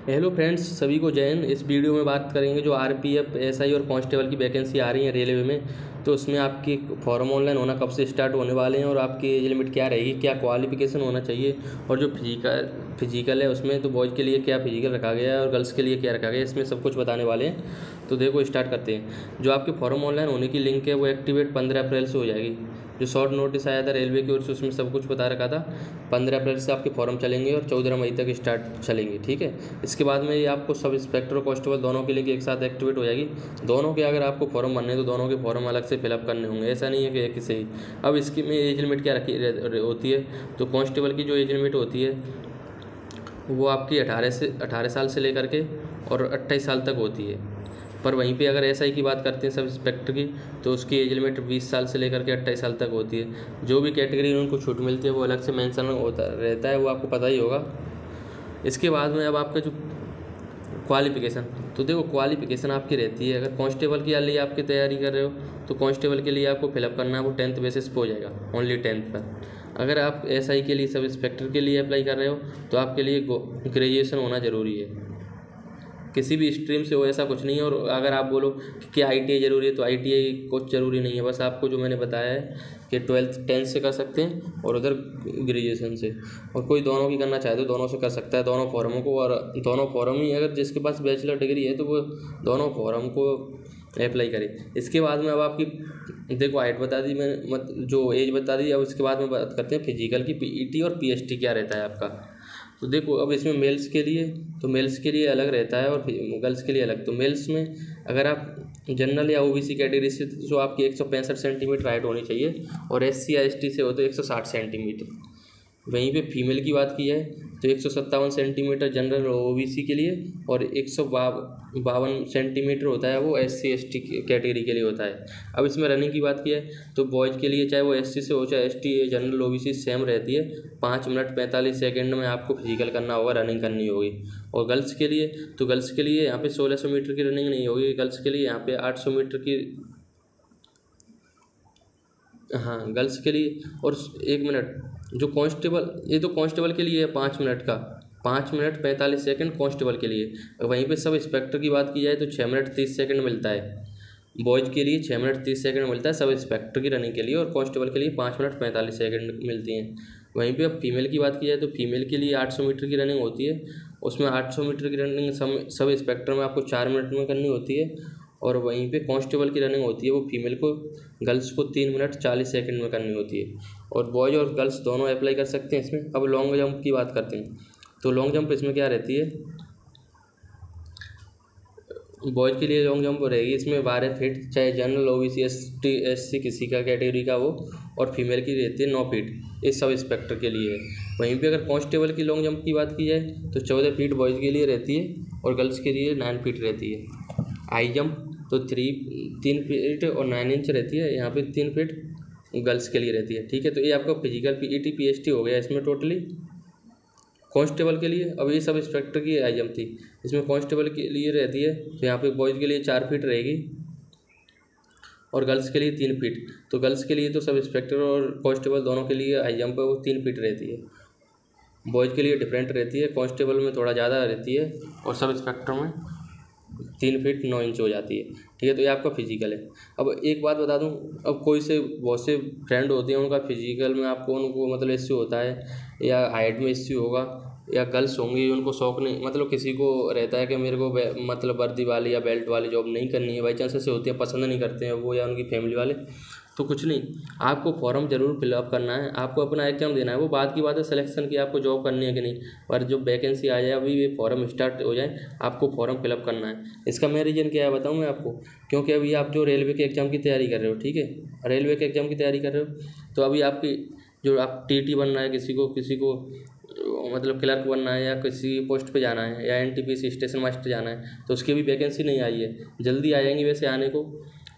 Hello friends, सभी को जय हिंद। इस वीडियो में बात करेंगे जो आरपीएफ, एसआई और कांस्टेबल की वैकेंसी आ रही है रेलवे में। तो उसमें आपकी फॉर्म ऑनलाइन होना कब से स्टार्ट होने वाले हैं और आपकी एज लिमिट क्या रहेगी, क्या क्वालिफिकेशन होना चाहिए, और जो फिजिकल है उसमें तो बॉयज़ के लिए क्या फिजिकल रखा गया है और गर्ल्स के लिए क्या रखा गया है, इसमें सब कुछ बताने वाले हैं। तो देखो स्टार्ट करते हैं। जो आपके फॉर्म ऑनलाइन होने की लिंक है वो एक्टिवेट 15 अप्रैल से हो जाएगी। जो शॉर्ट नोटिस आया था रेलवे की ओर से उसमें सब कुछ बता रखा था। 15 अप्रैल से आपके फॉर्म चलेंगे और 14 मई तक स्टार्ट चलेंगे, ठीक है। इसके बाद में ये आपको सब इंस्पेक्टर और कांस्टेबल दोनों के लिए एक साथ एक्टिवेट हो जाएगी। दोनों के अगर आपको फॉर्म भरने हैं तो दोनों के फॉर्म अलग से फिलअप करने होंगे, ऐसा नहीं है कि एक ही से ही। अब इसकी में एज लिमिट क्या रखी होती है, तो कांस्टेबल की जो एज लिमिट होती है वो आपकी 18 साल से लेकर के और 28 साल तक होती है। पर वहीं पे अगर एसआई की बात करते हैं सब इंस्पेक्टर की, तो उसकी एज लिमिट 20 साल से लेकर के 28 साल तक होती है। जो भी कैटेगरी में उनको छूट मिलती है वो अलग से मेंशन होता रहता है, वो आपको पता ही होगा। इसके बाद में अब आपका जो क्वालिफ़िकेशन, तो देखो क्वालिफ़िकेशन आपकी रहती है। अगर कांस्टेबल के लिए आपकी तैयारी कर रहे हो तो कांस्टेबल के लिए आपको फिलअप करना है, वो 10th बेसिस पे हो जाएगा, ओनली 10th पर। अगर आप एसआई के लिए, सब इंस्पेक्टर के लिए अप्लाई कर रहे हो तो आपके लिए ग्रेजुएशन होना ज़रूरी है, किसी भी स्ट्रीम से हो, ऐसा कुछ नहीं है। और अगर आप बोलो कि क्या आईटीआई ज़रूरी है, तो आईटीआई कुछ ज़रूरी नहीं है। बस आपको जो मैंने बताया है कि 12th 10th से कर सकते हैं और उधर ग्रेजुएशन से, और कोई दोनों की करना चाहे तो दोनों से कर सकता है, दोनों फॉर्मों को। और दोनों फॉर्म ही, अगर जिसके पास बैचलर डिग्री है तो वो दोनों फॉर्म को अप्लाई करे। इसके बाद में अब आपकी देखो हाइट बता दी मैंने, जो एज बता दी। अब इसके बाद में बात करते हैं फिजिकल की, पीईटी और पीएसटी क्या रहता है आपका। तो देखो अब इसमें मेल्स के लिए अलग रहता है और गर्ल्स के लिए अलग। तो मेल्स में अगर आप जनरल या ओबीसी कैटेगरी से, जो आपकी 165 सेंटीमीटर हाइट होनी चाहिए, और एससी या एसटी से हो तो 160 सेंटीमीटर। वहीं पे फीमेल की बात की जाए तो 157 सेंटीमीटर जनरल और ओबीसी के लिए, और 152 सेंटीमीटर होता है वो एससी एसटी कैटेगरी के लिए होता है। अब इसमें रनिंग की बात की है तो बॉयज़ के लिए चाहे वो एससी से हो चाहे एसटी, जनरल ओबीसी सेम रहती है। 5 मिनट 45 सेकेंड में आपको फिजिकल करना होगा, रनिंग करनी होगी। और गर्ल्स के लिए, तो गर्ल्स के लिए यहाँ पे 1600 मीटर की रनिंग नहीं होगी, गर्ल्स के लिए यहाँ पे 800 मीटर की, हाँ गर्ल्स के लिए। और 1 मिनट जो कांस्टेबल, ये तो कांस्टेबल के लिए है 5 मिनट का, 5 मिनट 45 सेकंड कांस्टेबल के लिए। वहीं पे सब इंस्पेक्टर की बात की जाए तो 6 मिनट 30 सेकंड मिलता है। बॉयज़ के लिए 6 मिनट 30 सेकंड मिलता है सब इंस्पेक्टर की रनिंग के लिए, और कांस्टेबल के लिए 5 मिनट 45 सेकंड मिलती हैं। वहीं पे अब फीमेल की बात की जाए तो फीमेल के लिए 800 मीटर की रनिंग होती है। उसमें 800 मीटर की रनिंग सब इंस्पेक्टर में आपको 4 मिनट में करनी होती है। और वहीं पे कांस्टेबल की रनिंग होती है वो फीमेल को, गर्ल्स को 3 मिनट 40 सेकंड में करनी होती है। और बॉयज़ और गर्ल्स दोनों अप्लाई कर सकते हैं इसमें। अब लॉन्ग जंप की बात करते हैं तो लॉन्ग जंप इसमें क्या रहती है, बॉयज़ के लिए लॉन्ग जंप रहेगी इसमें 12 फीट, चाहे जनरल ओबीसी एसटी एससी किसी का कैटेगरी का हो। और फीमेल की रहती है 9 फीट, ये सब इंस्पेक्टर के लिए है। वहीं पे अगर कांस्टेबल की लॉन्ग जंप की बात की जाए तो 14 फीट बॉयज़ के लिए रहती है और गर्ल्स के लिए 9 फीट रहती है। हाई जंप तो 3 फीट और 9 इंच रहती है, यहाँ पे 3 फीट गर्ल्स के लिए रहती है, ठीक है। तो ये आपका फिजिकल पीईटी पीएसटी हो गया इसमें टोटली कांस्टेबल के लिए। अब ये सब इंस्पेक्टर की हाई जंप थी, इसमें कांस्टेबल के लिए रहती है तो यहाँ पे बॉयज़ के लिए 4 फीट रहेगी और गर्ल्स के लिए 3 फीट। तो गर्ल्स के लिए तो सब इंस्पेक्टर और कांस्टेबल दोनों के लिए हाई जंप है वो 3 फीट रहती है। बॉयज़ के लिए डिफरेंट रहती है, कांस्टेबल में थोड़ा ज़्यादा रहती है और सब इंस्पेक्टर में 3 फीट 9 इंच हो जाती है, ठीक है। तो ये आपका फिजिकल है। अब एक बात बता दूं, अब बहुत से फ्रेंड होते हैं उनका फिजिकल में उनको मतलब इश्यू होता है, या हाइट में इश्यू होगा, या गर्ल्स होंगी उनको शौक नहीं, मतलब किसी को रहता है कि मेरे को मतलब वर्दी वाली या बेल्ट वाली जॉब नहीं करनी है, बाई चांस ऐसे होती है, पसंद नहीं करते हैं वो या उनकी फैमिली वाले। तो कुछ नहीं, आपको फॉर्म ज़रूर फिलअप करना है, आपको अपना एग्जाम देना है। वो बात की बात है सिलेक्शन की, आपको जॉब करनी है कि नहीं। पर जो वैकेंसी आ जाए, अभी ये फॉर्म स्टार्ट हो जाए, आपको फॉर्म फिलअप करना है। इसका मैं रीज़न क्या है बताऊँ मैं आपको, क्योंकि अभी आप जो रेलवे के एग्ज़ाम की तैयारी कर रहे हो, ठीक है, रेलवे के एग्ज़ाम की तैयारी कर रहे हो, तो अभी आपकी जो आप टीटी बनना है, किसी को मतलब क्लर्क बनना है, या किसी पोस्ट पे जाना है, या एनटीपीसी स्टेशन मास्टर जाना है, तो उसकी भी वैकेंसी नहीं आई है। जल्दी आ जाएंगी वैसे आने को,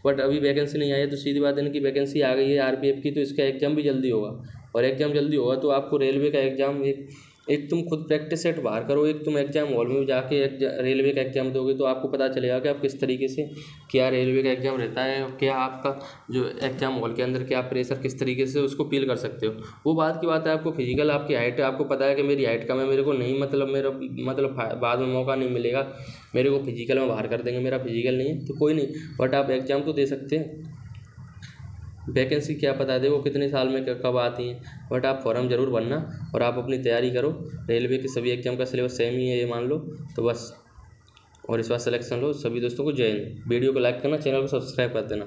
बट अभी वैकेंसी नहीं आई है। तो सीधी बात है, इनकी वैकेंसी आ गई है आरपीएफ की, तो इसका एग्ज़ाम भी जल्दी होगा। और एग्ज़ाम जल्दी होगा तो आपको रेलवे का एग्ज़ाम एक एक तुम खुद प्रैक्टिस सेट बाहर करो, एक तुम एग्जाम हॉल में जाके रेलवे का एग्जाम दोगे तो आपको पता चलेगा कि आप किस तरीके से क्या रेलवे का एग्जाम रहता है और क्या आपका जो एग्जाम हॉल के अंदर क्या प्रेशर किस तरीके से उसको फील कर सकते हो। वो बात की बात है, आपको फिजिकल आपकी हाइट आपको पता है कि मेरी हाइट कम है, मेरे को नहीं मतलब बाद में मौका नहीं मिलेगा, मेरे को फिजिकल में बाहर कर देंगे, मेरा फिजिकल नहीं है तो कोई नहीं, बट आप एग्जाम तो दे सकते हैं। वैकेंसी क्या पता देखो कितने साल में कब आती हैं, बट आप फॉर्म ज़रूर भरना और आप अपनी तैयारी करो। रेलवे के सभी एग्जाम का सिलेबस सेम ही है ये मान लो तो बस, और इस बार सिलेक्शन लो। सभी दोस्तों को जय हिंद। वीडियो को लाइक करना, चैनल को सब्सक्राइब कर देना।